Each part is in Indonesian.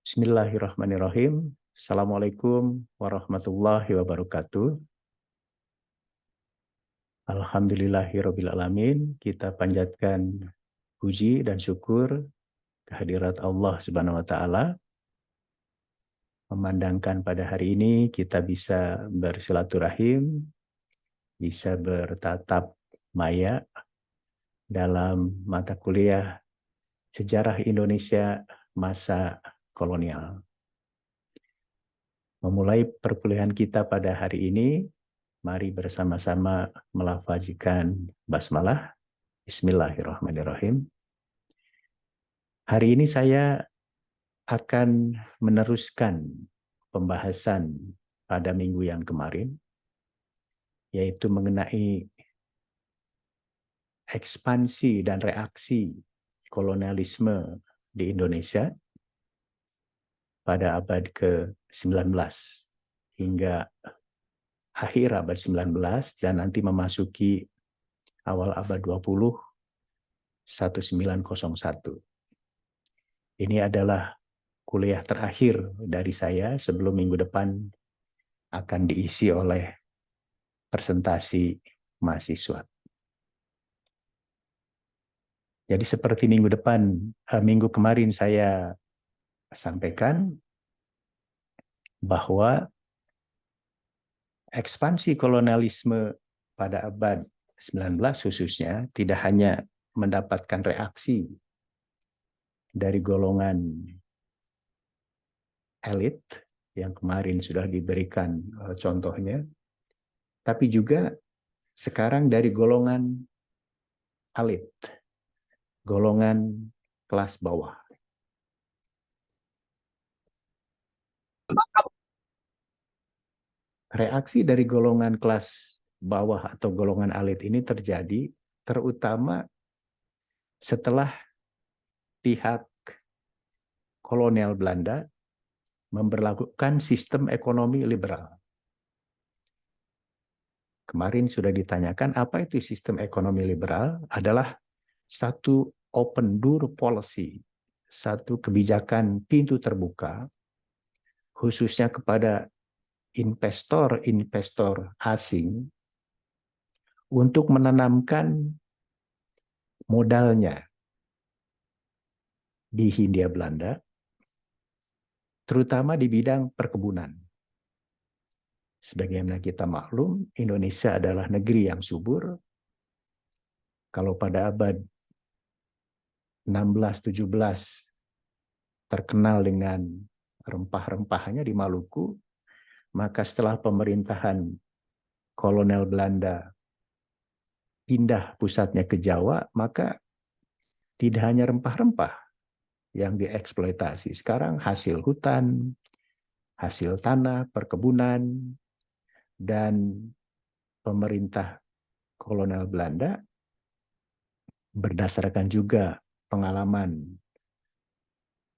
Bismillahirrahmanirrahim. Assalamualaikum warahmatullahi wabarakatuh. Alhamdulillahirrabbilalamin. Kita panjatkan puji dan syukur kehadirat Allah Subhanahu wa Ta'ala. Memandangkan pada hari ini kita bisa bersilaturahim, bisa bertatap maya dalam mata kuliah Sejarah Indonesia Masa Kolonial. Memulai perkuliahan kita pada hari ini, mari bersama-sama melafazkan basmalah. Bismillahirrahmanirrahim. Hari ini saya akan meneruskan pembahasan pada minggu yang kemarin, yaitu mengenai ekspansi dan reaksi kolonialisme di Indonesia pada abad ke-19 hingga akhir abad 19 dan nanti memasuki awal abad 20, 1901. Ini adalah kuliah terakhir dari saya sebelum minggu depan akan diisi oleh presentasi mahasiswa. Jadi seperti minggu kemarin saya sampaikan bahwa ekspansi kolonialisme pada abad 19 khususnya tidak hanya mendapatkan reaksi dari golongan elit yang kemarin sudah diberikan contohnya, tapi juga sekarang dari golongan elit, golongan kelas bawah. Reaksi dari golongan kelas bawah atau golongan elit ini terjadi terutama setelah pihak kolonial Belanda memberlakukan sistem ekonomi liberal. Kemarin sudah ditanyakan apa itu sistem ekonomi liberal, adalah satu open door policy, satu kebijakan pintu terbuka khususnya kepada investor-investor asing untuk menanamkan modalnya di Hindia Belanda, terutama di bidang perkebunan. Sebagaimana kita maklum, Indonesia adalah negeri yang subur. Kalau pada abad 16-17 terkenal dengan rempah-rempahnya di Maluku, maka setelah pemerintahan kolonial Belanda pindah pusatnya ke Jawa, maka tidak hanya rempah-rempah yang dieksploitasi. Sekarang hasil hutan, hasil tanah, perkebunan, dan pemerintah kolonial Belanda berdasarkan juga pengalaman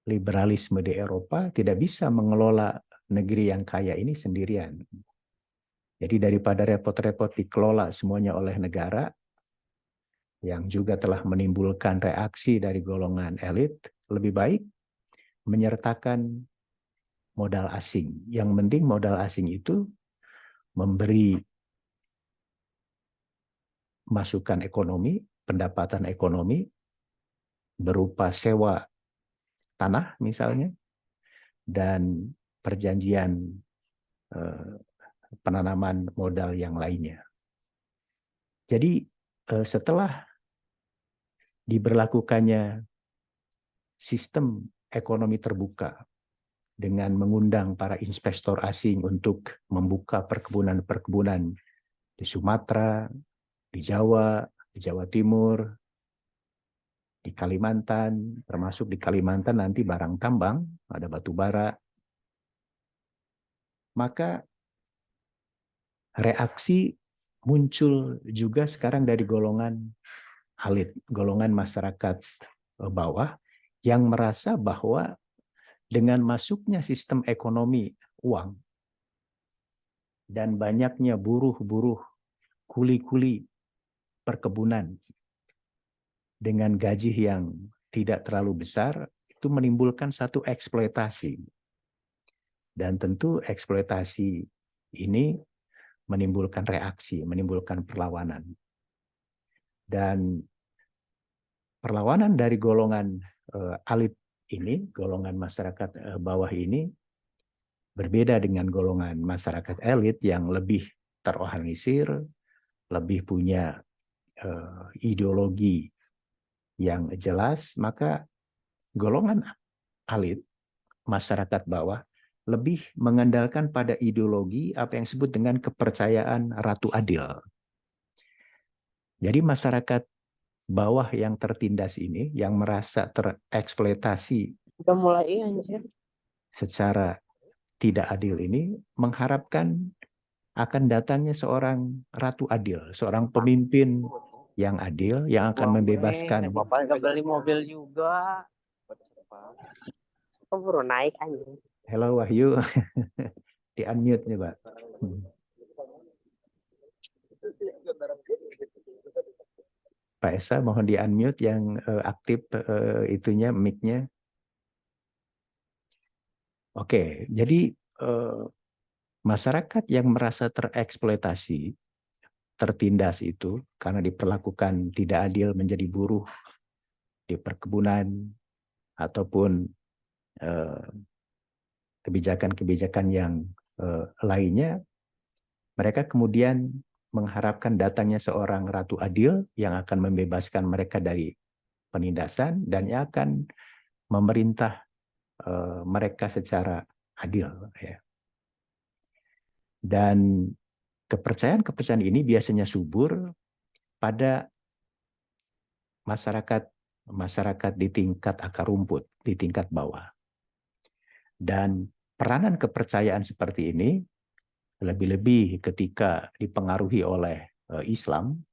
liberalisme di Eropa tidak bisa mengelola negeri yang kaya ini sendirian. Jadi daripada repot-repot dikelola semuanya oleh negara, yang juga telah menimbulkan reaksi dari golongan elit, lebih baik menyertakan modal asing. Yang penting modal asing itu memberi masukan ekonomi, pendapatan ekonomi, berupa sewa tanah misalnya, dan perjanjian penanaman modal yang lainnya. Jadi setelah diberlakukannya sistem ekonomi terbuka dengan mengundang para investor asing untuk membuka perkebunan-perkebunan di Sumatera, di Jawa Timur, di Kalimantan, termasuk di Kalimantan nanti barang tambang, ada batu bara, maka reaksi muncul juga sekarang dari golongan elit, golongan masyarakat bawah yang merasa bahwa dengan masuknya sistem ekonomi uang dan banyaknya buruh-buruh kuli-kuli perkebunan dengan gaji yang tidak terlalu besar, itu menimbulkan satu eksploitasi. Dan tentu eksploitasi ini menimbulkan reaksi, menimbulkan perlawanan. Dan perlawanan dari golongan elit ini, golongan masyarakat bawah ini, berbeda dengan golongan masyarakat elit yang lebih terorganisir, lebih punya ideologi yang jelas, maka golongan elit, masyarakat bawah, lebih mengandalkan pada ideologi apa yang disebut dengan kepercayaan Ratu Adil. Jadi masyarakat bawah yang tertindas ini, yang merasa tereksploitasi Udah mulai anjir. secara tidak adil ini, mengharapkan akan datangnya seorang Ratu Adil, seorang pemimpin yang adil, yang akan membebaskan. Bapak nggak beli mobil juga. Keburu naik anjing. Hello Wahyu, di unmute nih Pak. Pak Esa mohon di unmute yang aktif itunya mic-nya. Oke, jadi masyarakat yang merasa tereksploitasi, tertindas itu karena diperlakukan tidak adil menjadi buruh di perkebunan ataupun kebijakan-kebijakan yang lainnya, mereka kemudian mengharapkan datangnya seorang Ratu Adil yang akan membebaskan mereka dari penindasan dan yang akan memerintah mereka secara adil. Ya. Dan kepercayaan-kepercayaan ini biasanya subur pada masyarakat di tingkat akar rumput, di tingkat bawah. Dan peranan kepercayaan seperti ini lebih-lebih ketika dipengaruhi oleh Islam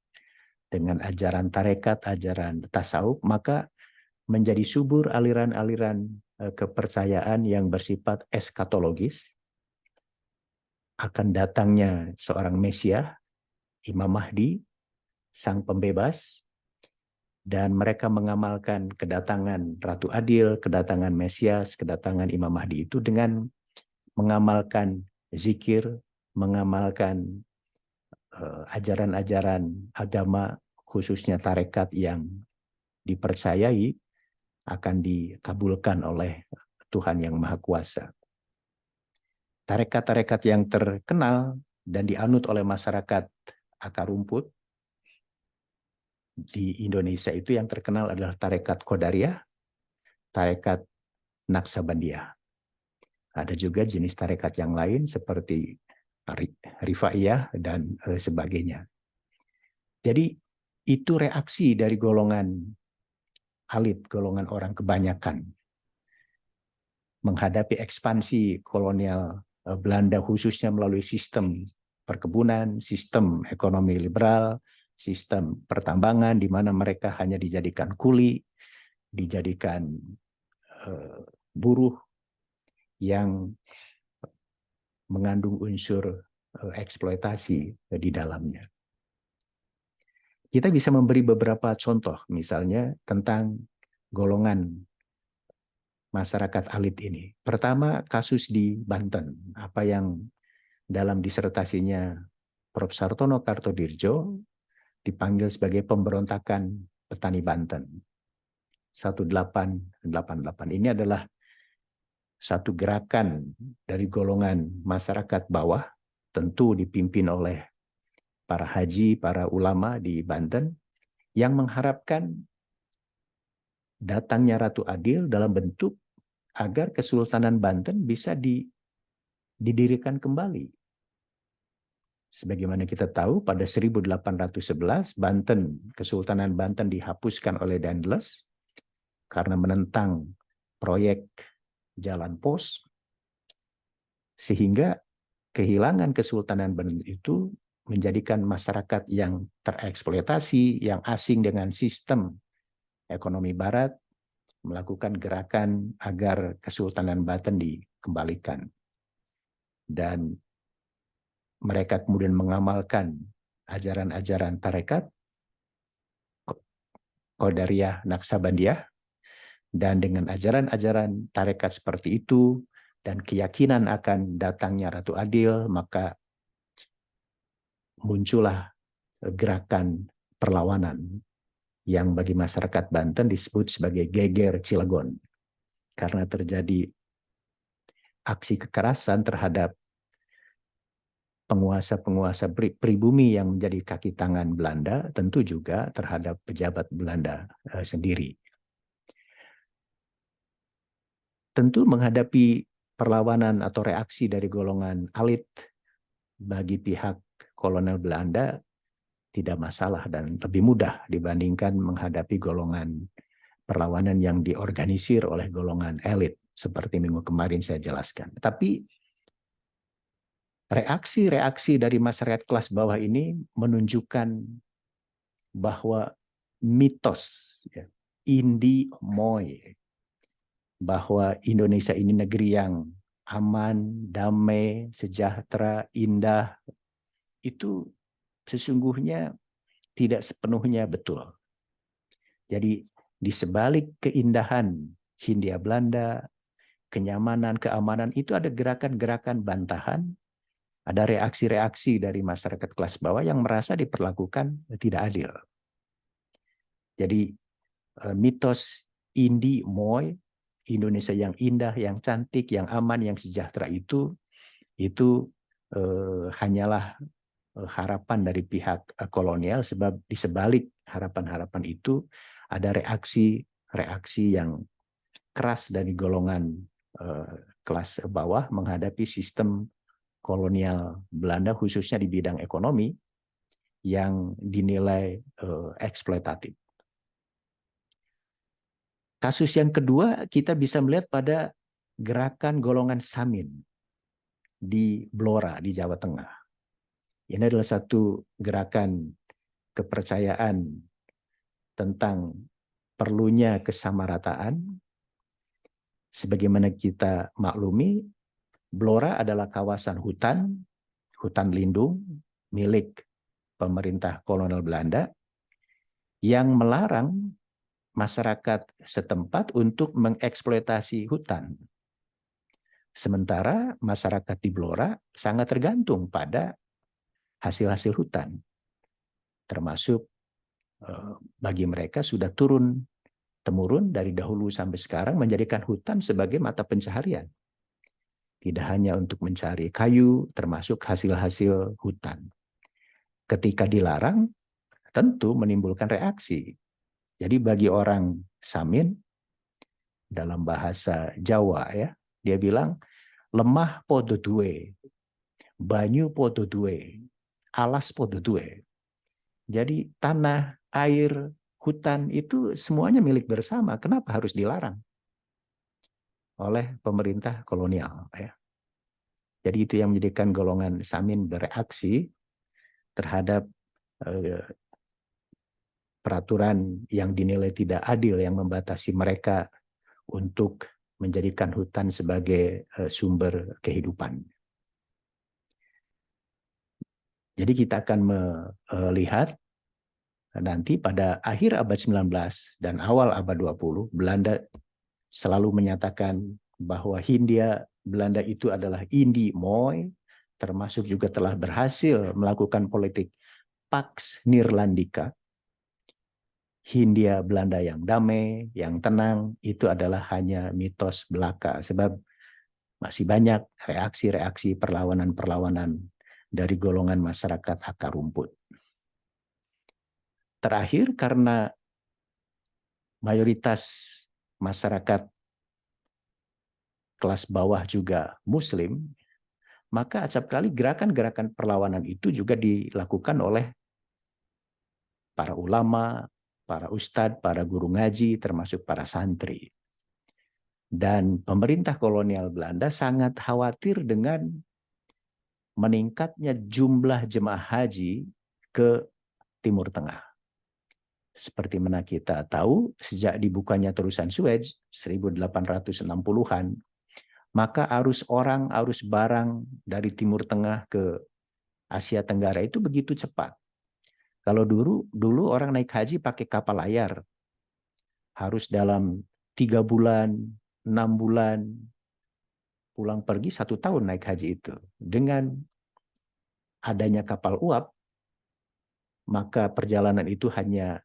dengan ajaran tarekat, ajaran tasawuf, maka menjadi subur aliran-aliran kepercayaan yang bersifat eskatologis akan datangnya seorang Mesias, Imam Mahdi, sang pembebas, dan mereka mengamalkan kedatangan Ratu Adil, kedatangan Mesias, kedatangan Imam Mahdi itu dengan mengamalkan zikir, mengamalkan ajaran-ajaran agama, khususnya tarekat yang dipercayai akan dikabulkan oleh Tuhan yang Maha Kuasa. Tarekat-tarekat yang terkenal dan dianut oleh masyarakat akar rumput di Indonesia itu yang terkenal adalah tarekat Qadariyah, tarekat Naqsabandiyah. Ada juga jenis tarekat yang lain seperti Rifaiyah dan sebagainya. Jadi itu reaksi dari golongan elit, golongan orang kebanyakan menghadapi ekspansi kolonial Belanda khususnya melalui sistem perkebunan, sistem ekonomi liberal, sistem pertambangan di mana mereka hanya dijadikan kuli, dijadikan buruh yang mengandung unsur eksploitasi di dalamnya. Kita bisa memberi beberapa contoh, misalnya tentang golongan masyarakat elit ini. Pertama, kasus di Banten, apa yang dalam disertasinya Prof. Sartono Kartodirjo dipanggil sebagai pemberontakan petani Banten. 1888. Ini adalah satu gerakan dari golongan masyarakat bawah, tentu dipimpin oleh para haji, para ulama di Banten, yang mengharapkan datangnya Ratu Adil dalam bentuk agar Kesultanan Banten bisa didirikan kembali. Sebagaimana kita tahu, pada 1811, Kesultanan Banten dihapuskan oleh Daendels karena menentang proyek jalan pos, sehingga kehilangan Kesultanan Banten itu menjadikan masyarakat yang tereksploitasi, yang asing dengan sistem ekonomi Barat, melakukan gerakan agar Kesultanan Banten dikembalikan. Dan mereka kemudian mengamalkan ajaran-ajaran tarekat, Qadariyah, Naqsabandiyah, Dan dengan ajaran-ajaran tarekat seperti itu dan keyakinan akan datangnya Ratu Adil, maka muncullah gerakan perlawanan yang bagi masyarakat Banten disebut sebagai Geger Cilegon. Karena terjadi aksi kekerasan terhadap penguasa-penguasa pribumi yang menjadi kaki tangan Belanda, tentu juga terhadap pejabat Belanda sendiri. Tentu menghadapi perlawanan atau reaksi dari golongan elit bagi pihak kolonial Belanda tidak masalah dan lebih mudah dibandingkan menghadapi golongan perlawanan yang diorganisir oleh golongan elit seperti minggu kemarin saya jelaskan. Tapi reaksi-reaksi dari masyarakat kelas bawah ini menunjukkan bahwa mitos Indi Moy, bahwa Indonesia ini negeri yang aman, damai, sejahtera, indah, itu sesungguhnya tidak sepenuhnya betul. Jadi di sebalik keindahan Hindia Belanda, kenyamanan, keamanan, itu ada gerakan-gerakan bantahan, ada reaksi-reaksi dari masyarakat kelas bawah yang merasa diperlakukan tidak adil. Jadi mitos Indi Moy, Indonesia yang indah, yang cantik, yang aman, yang sejahtera itu hanyalah harapan dari pihak kolonial, sebab di sebalik harapan-harapan itu ada reaksi-reaksi yang keras dari golongan kelas bawah menghadapi sistem kolonial Belanda, khususnya di bidang ekonomi yang dinilai eksploitatif. Kasus yang kedua kita bisa melihat pada gerakan golongan Samin di Blora di Jawa Tengah. Ini adalah satu gerakan kepercayaan tentang perlunya kesamarataan. Sebagaimana kita maklumi, Blora adalah kawasan hutan lindung milik pemerintah kolonial Belanda yang melarang masyarakat setempat untuk mengeksploitasi hutan. Sementara masyarakat di Blora sangat tergantung pada hasil-hasil hutan. Termasuk bagi mereka sudah turun-temurun dari dahulu sampai sekarang menjadikan hutan sebagai mata pencaharian. Tidak hanya untuk mencari kayu, termasuk hasil-hasil hutan. Ketika dilarang, tentu menimbulkan reaksi. Jadi bagi orang Samin, dalam bahasa Jawa ya, dia bilang, lemah podo duwe, banyu podo duwe, alas podo duwe. Jadi tanah, air, hutan itu semuanya milik bersama. Kenapa harus dilarang oleh pemerintah kolonial? Ya. Jadi itu yang menjadikan golongan Samin bereaksi terhadap peraturan yang dinilai tidak adil yang membatasi mereka untuk menjadikan hutan sebagai sumber kehidupan. Jadi kita akan melihat nanti pada akhir abad 19 dan awal abad 20, Belanda selalu menyatakan bahwa Hindia Belanda itu adalah Indi Moy, termasuk juga telah berhasil melakukan politik Pax Nirlandika. Hindia Belanda yang damai, yang tenang, itu adalah hanya mitos belaka. Sebab masih banyak reaksi-reaksi perlawanan-perlawanan dari golongan masyarakat akar rumput. Terakhir, karena mayoritas masyarakat kelas bawah juga Muslim, maka acapkali gerakan-gerakan perlawanan itu juga dilakukan oleh para ulama, para ustadz, para guru ngaji, termasuk para santri. Dan pemerintah kolonial Belanda sangat khawatir dengan meningkatnya jumlah jemaah haji ke Timur Tengah. Seperti mana kita tahu, sejak dibukanya terusan Suez 1860-an, maka arus orang, arus barang dari Timur Tengah ke Asia Tenggara itu begitu cepat. Kalau dulu orang naik haji pakai kapal layar, harus dalam 3 bulan, 6 bulan, pulang pergi 1 tahun naik haji itu. Dengan adanya kapal uap, maka perjalanan itu hanya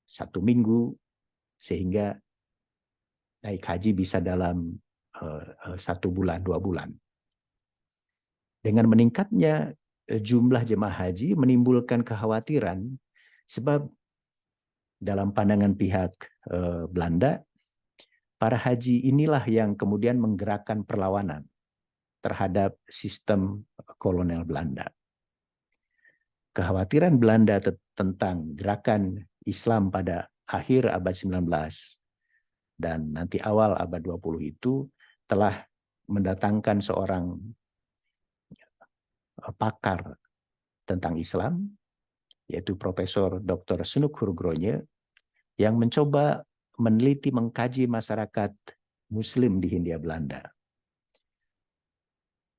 1 minggu, sehingga naik haji bisa dalam 1 bulan, 2 bulan. Dengan meningkatnya jumlah jemaah haji menimbulkan kekhawatiran, sebab dalam pandangan pihak Belanda, para haji inilah yang kemudian menggerakkan perlawanan terhadap sistem kolonial Belanda. Kekhawatiran Belanda tentang gerakan Islam pada akhir abad 19 dan nanti awal abad 20 itu telah mendatangkan seorang pakar tentang Islam, yaitu Profesor Dr. Snoek Hurgronje, yang mencoba meneliti mengkaji masyarakat Muslim di Hindia Belanda.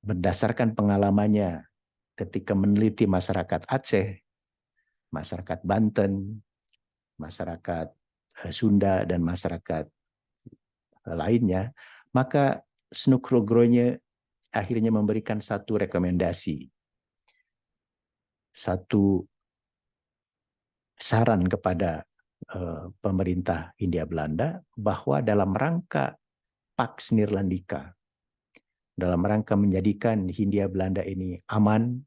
Berdasarkan pengalamannya ketika meneliti masyarakat Aceh, masyarakat Banten, masyarakat Sunda, dan masyarakat lainnya, maka Snoek Hurgronje akhirnya memberikan satu rekomendasi, satu saran kepada pemerintah Hindia Belanda bahwa dalam rangka Pax Nirlandika, dalam rangka menjadikan Hindia Belanda ini aman,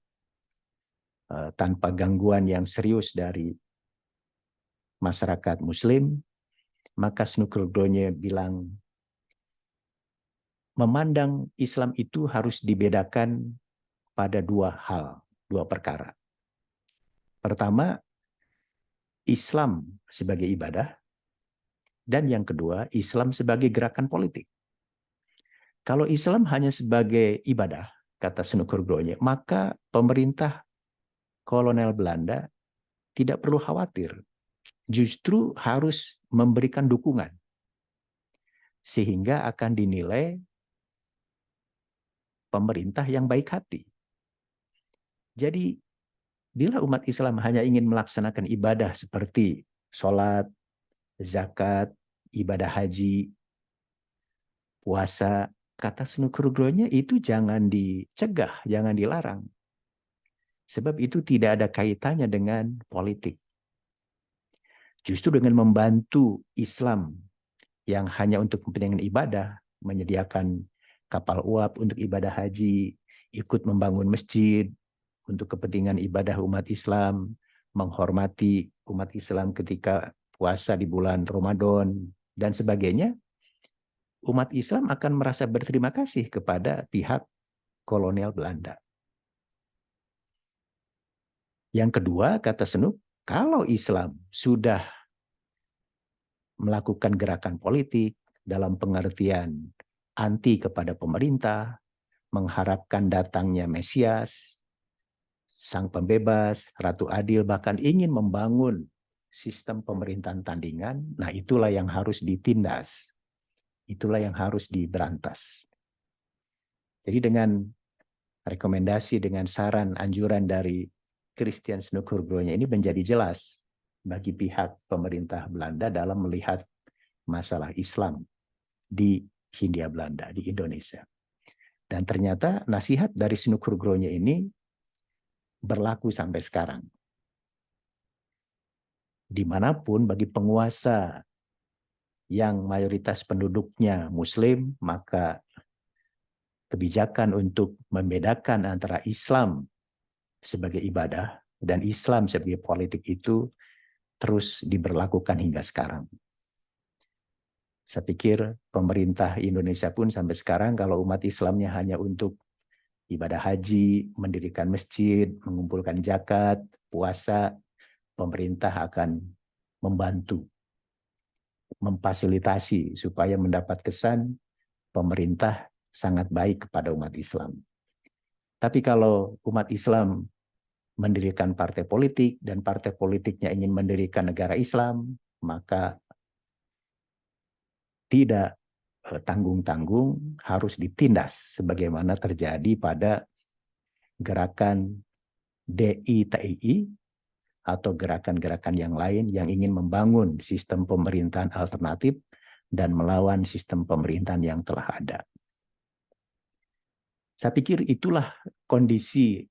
tanpa gangguan yang serius dari masyarakat Muslim, maka Snoek Hurgronje bilang memandang Islam itu harus dibedakan pada 2 hal, 2 perkara. Pertama, Islam sebagai ibadah, dan yang kedua, Islam sebagai gerakan politik. Kalau Islam hanya sebagai ibadah, kata Snoek Hurgronje, maka pemerintah kolonial Belanda tidak perlu khawatir. Justru harus memberikan dukungan, sehingga akan dinilai pemerintah yang baik hati. Jadi, bila umat Islam hanya ingin melaksanakan ibadah seperti sholat, zakat, ibadah haji, puasa, kata Snoek Hurgronje, itu jangan dicegah, jangan dilarang. Sebab itu tidak ada kaitannya dengan politik. Justru dengan membantu Islam yang hanya untuk kepentingan ibadah, menyediakan kapal uap untuk ibadah haji, ikut membangun masjid untuk kepentingan ibadah umat Islam, menghormati umat Islam ketika puasa di bulan Ramadan, dan sebagainya, umat Islam akan merasa berterima kasih kepada pihak kolonial Belanda. Yang kedua, kata Snoek, kalau Islam sudah melakukan gerakan politik dalam pengertian anti kepada pemerintah, mengharapkan datangnya Mesias, sang pembebas, Ratu Adil, bahkan ingin membangun sistem pemerintahan tandingan, nah itulah yang harus ditindas. Itulah yang harus diberantas. Jadi dengan rekomendasi, dengan saran, anjuran dari Christian Snoek Hurgronje ini menjadi jelas bagi pihak pemerintah Belanda dalam melihat masalah Islam di Hindia Belanda, di Indonesia. Dan ternyata nasihat dari Snoek Hurgronje ini berlaku sampai sekarang. Dimanapun bagi penguasa yang mayoritas penduduknya Muslim, maka kebijakan untuk membedakan antara Islam sebagai ibadah dan Islam sebagai politik itu terus diberlakukan hingga sekarang. Saya pikir pemerintah Indonesia pun sampai sekarang kalau umat Islamnya hanya untuk ibadah haji, mendirikan masjid, mengumpulkan zakat, puasa, pemerintah akan membantu, memfasilitasi supaya mendapat kesan pemerintah sangat baik kepada umat Islam. Tapi kalau umat Islam mendirikan partai politik dan partai politiknya ingin mendirikan negara Islam, maka tidak tanggung-tanggung harus ditindas sebagaimana terjadi pada gerakan DITII atau gerakan-gerakan yang lain yang ingin membangun sistem pemerintahan alternatif dan melawan sistem pemerintahan yang telah ada. Saya pikir itulah kondisi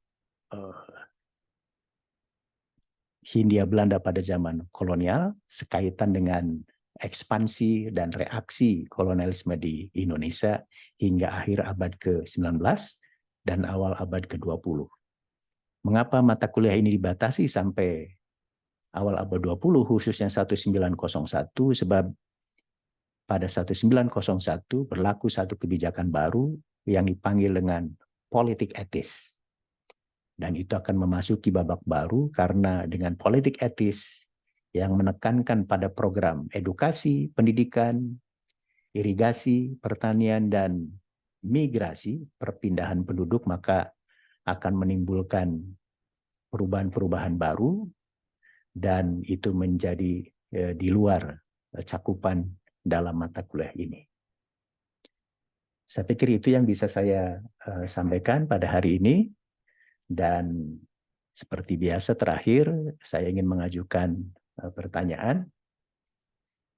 Hindia Belanda pada zaman kolonial sekaitan dengan ekspansi dan reaksi kolonialisme di Indonesia hingga akhir abad ke-19 dan awal abad ke-20. Mengapa mata kuliah ini dibatasi sampai awal abad 20 khususnya 1901? Sebab pada 1901 berlaku satu kebijakan baru yang dipanggil dengan politik etis. Dan itu akan memasuki babak baru karena dengan politik etis yang menekankan pada program edukasi, pendidikan, irigasi, pertanian, dan migrasi, perpindahan penduduk, maka akan menimbulkan perubahan-perubahan baru dan itu menjadi di luar cakupan dalam mata kuliah ini. Saya pikir itu yang bisa saya sampaikan pada hari ini. Dan seperti biasa terakhir saya ingin mengajukan pertanyaan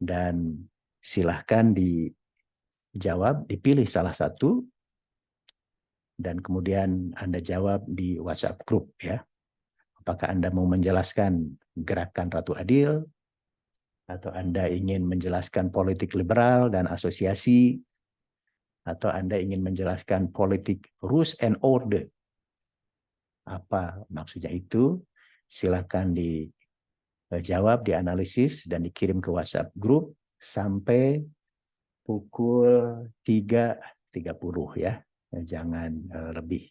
dan silahkan dijawab, dipilih salah satu dan kemudian Anda jawab di WhatsApp group ya. Apakah Anda mau menjelaskan gerakan Ratu Adil atau Anda ingin menjelaskan politik liberal dan asosiasi atau Anda ingin menjelaskan politik rules and order. Apa maksudnya itu? Silakan dijawab, dianalisis, dan dikirim ke WhatsApp group sampai pukul 3.30 ya. Jangan lebih.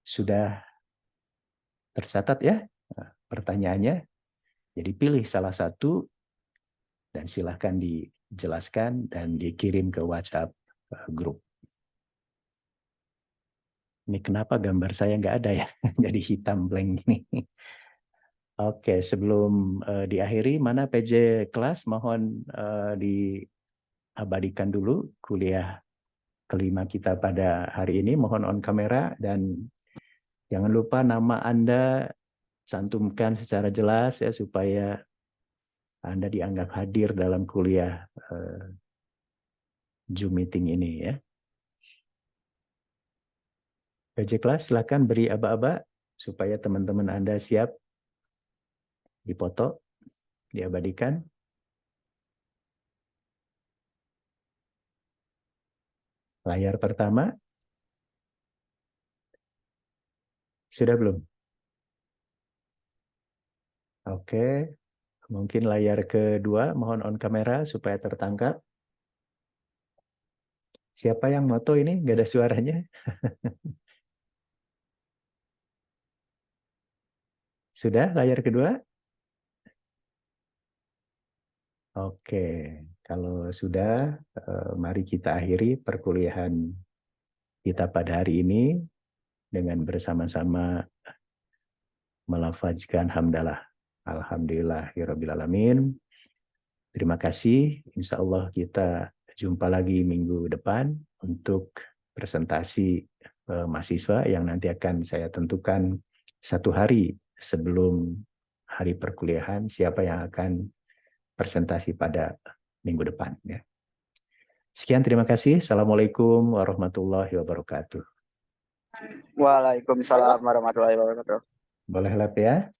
Sudah tercatat ya pertanyaannya? Jadi pilih salah satu dan silakan dijelaskan dan dikirim ke WhatsApp group. Ini kenapa gambar saya nggak ada ya? Jadi hitam blank gini. Oke, sebelum diakhiri, mana PJ kelas? Mohon diabadikan dulu kuliah kelima kita pada hari ini. Mohon on kamera dan jangan lupa nama Anda cantumkan secara jelas ya supaya Anda dianggap hadir dalam kuliah Zoom meeting ini ya. PJ kelas silakan beri aba-aba supaya teman-teman Anda siap dipoto, diabadikan. Layar pertama. Sudah belum? Oke. Mungkin layar kedua, mohon on kamera supaya tertangkap. Siapa yang moto ini? Nggak ada suaranya. Sudah layar kedua? Oke, kalau sudah, mari kita akhiri perkuliahan kita pada hari ini dengan bersama-sama melafazkan hamdalah. Alhamdulillahirrabbilalamin. Terima kasih. Insya Allah kita jumpa lagi minggu depan untuk presentasi mahasiswa yang nanti akan saya tentukan 1 hari sebelum hari perkuliahan siapa yang akan presentasi pada minggu depan. Ya. Sekian, terima kasih. Assalamualaikum warahmatullahi wabarakatuh. Waalaikumsalam warahmatullahi wabarakatuh. Boleh lab ya.